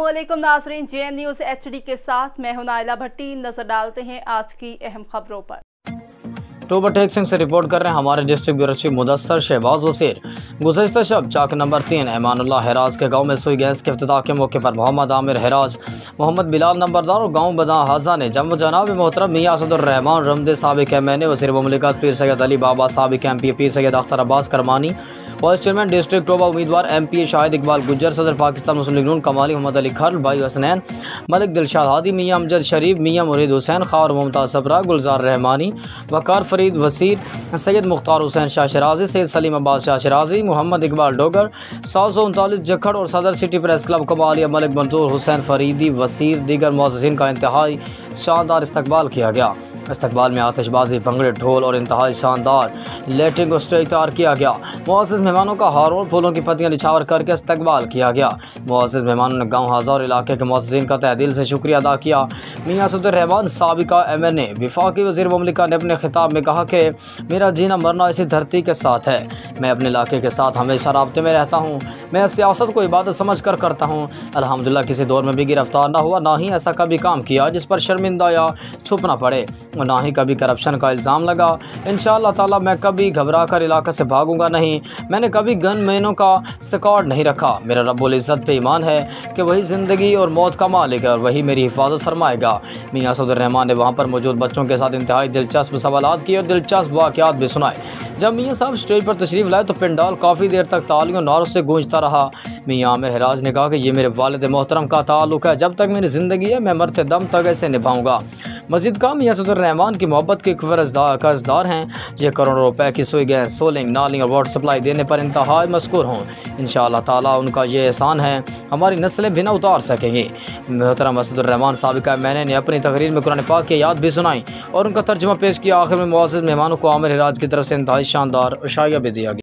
अस्सलामुअलैकुम नाज़रीन, JN news HD के साथ मैं हूं नाइला भट्टी। नजर डालते हैं आज की अहम खबरों पर। अक्टूबर टेक सिंह से रिपोर्ट कर रहे हैं हमारे district bureau chief Mudassar Shahbaz Wasir. गुज़श्ता शब चाक नंबर 3 ऐमानुल्लाह हिराज के गांव में सुई गैस के इफ्तिताह के मौके पर मोहम्मद आमिर हिराज, मोहम्मद बिलाल नंबरदार और गांव बदा हाजा ने जनाब मोहतरम मियां असदुर्रहमान रमदे साबिक MNA वज़ीर मुमलिकत पीर सैयद अली बाबा साबिक MP पीर Syed Akhtar Abbas करमानी, vice chairman district Toba उम्मीदवार MP शाहिद इकबाल गुज्जर, सदर पाकिस्तान मुस्लिम लीग नून कमाली मोहम्मद अली खर्ल, भाई हसनैन मलिक दिलशाद हादी, मियां अमजद शरीफ, मियां मुरीद हुसैन खां और मुमताज़ सबरा, गुलजार रहमानी, वकार फरीद वसीर, सैयद मुख्तार हुसैन शाह शराजी, सैयद सलीम अब्बास शाह शराजी, मोहम्मद इकबाल डोगर, 739 जखड़ और सदर city press club Kamalia Malik मंजूर हुसैन फरीदी वसीर दीगर मुअज़्ज़िज़ीन का इंतहाई शानदार इस्तकबाल किया गया। इस्तकबाल में आतिशबाजी, भंगड़े, ढोल और इंतहाई शानदार लाइटिंग और स्टेज तैयार किया गया। मुअज़्ज़िज़ मेहमानों का हारों फूलों की पत्तियां निछावर करके इस्तकबाल किया गया। मुअज़्ज़िज़ मेहमानों ने गाँव हज़ार इलाके के मुअज़्ज़िज़ीन का तहे दिल से शुक्रिया अदा किया। मियां असदुर्रहमान साबिका MNA वफाकी वज़ीर मुमलिकत ने अपने खिताब में कहा कि मेरा जीना मरना इसी धरती के साथ है। मैं अपने इलाके के साथ हमेशा राब्ते में रहता हूँ। मैं सियासत को इबादत समझ कर करता हूँ। अल्हम्दुलिल्लाह किसी दौर में भी गिरफ्तार ना हुआ, ना ही ऐसा कभी काम किया जिस पर शर्मिंदा या छुपना पड़े, और ना ही कभी करप्शन का इल्ज़ाम लगा। इंशाअल्लाह ताला मैं कभी घबरा कर इलाके से भागूंगा नहीं। मैंने कभी गन मैनों का रिकॉर्ड नहीं रखा। मेरा रब्बुल इज़्ज़त पे ईमान है कि वही ज़िंदगी और मौत का मालिक है और वही मेरी हिफाजत फरमाएगा। मियां असदुर्रहमान ने वहाँ पर मौजूद बच्चों के साथ इंतहाई दिलचस्प सवालात किए और दिलचस्प वाक़यात भी सुनाए। जब मियां साहब स्टेज पर तशरीफ़ लाए तो पंडाल काफ़ी देर तक तालियों नारों से गूंजता रहा। मियां आमिर हिराज ने कहा कि ये मेरे वालिद मोहतरम का ताल्लुक़ है। जब तक मेरी ज़िंदगी है मैं मरते दम तक ऐसे निभाऊंगा। मज़ीद कहा मियां असदुर्रहमान की मोहब्बत के कर्जदार हैं। ये करोड़ों रुपए की सुई गैस, सोलिंग, नालिंग और वाटर सप्लाई देने पर इंतहाई मशकूर हों। इंशाअल्लाह ताला उनका ये एहसान है हमारी नस्लें भी ना उतार सकेंगी। मोहतरम असदुर्रहमान साबिका MNA ने अपनी तकरीर में कुरान पाक की आयत भी सुनाई और उनका तर्जुमा पेश किया। आखिर में मुअज़्ज़िज़ मेहमानों को आमिर हिराज की तरफ से इंतहाई शानदार उशाइया भी दिया गया।